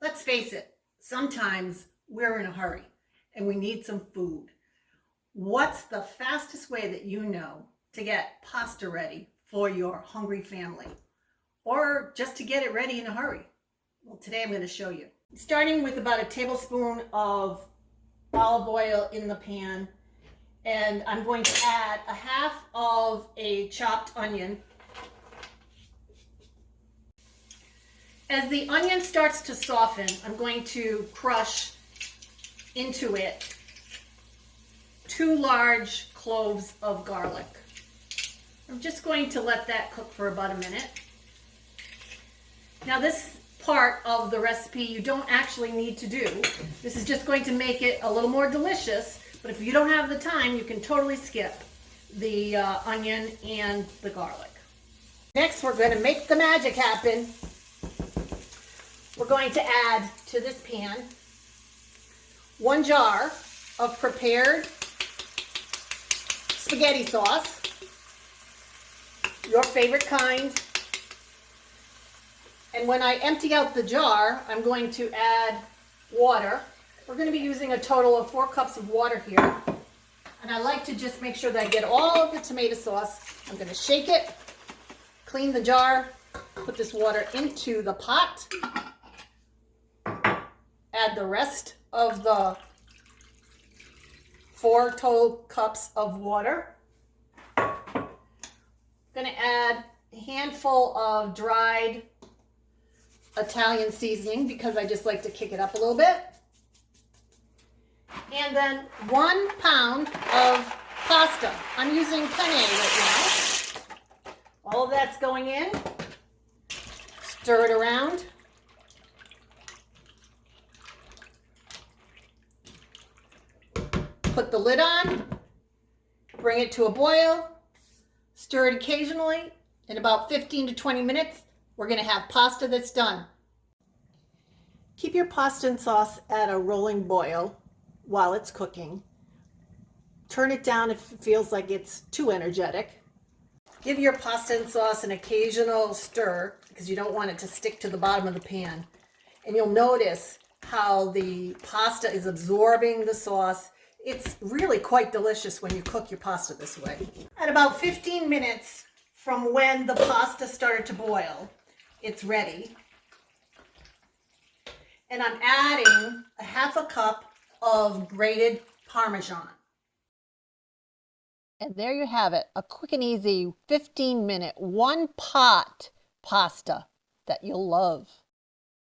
Let's face it, sometimes we're in a hurry and we need some food. What's the fastest way that you know to get pasta ready for your hungry family? Or just to get it ready in a hurry? Well, today I'm going to show you. Starting with about a tablespoon of olive oil in the pan, and I'm going to add a half of a chopped onion. As the onion starts to soften, I'm going to crush into it 2 large cloves of garlic. I'm just going to let that cook for about a minute. Now this part of the recipe you don't actually need to do. This is just going to make it a little more delicious, but if you don't have the time, you can totally skip the onion and the garlic. Next, we're going to make the magic happen. We're going to add to this pan 1 jar of prepared spaghetti sauce, your favorite kind. And when I empty out the jar, I'm going to add water. We're going to be using a total of 4 cups of water here. And I like to just make sure that I get all of the tomato sauce. I'm going to shake it, clean the jar, put this water into the pot. Add the rest of the 4 total cups of water. I'm going to add a handful of dried Italian seasoning because I just like to kick it up a little bit. And then 1 pound of pasta. I'm using penne right now. All of that's going in. Stir it around. Put the lid on, bring it to a boil, stir it occasionally. In about 15 to 20 minutes, we're going to have pasta that's done. Keep your pasta and sauce at a rolling boil while it's cooking. Turn it down if it feels like it's too energetic. Give your pasta and sauce an occasional stir because you don't want it to stick to the bottom of the pan. And you'll notice how the pasta is absorbing the sauce. It's really quite delicious when you cook your pasta this way. At about 15 minutes from when the pasta started to boil, it's ready. And I'm adding a half a cup of grated Parmesan. And there you have it, a quick and easy 15-minute, 1-pot pasta that you'll love.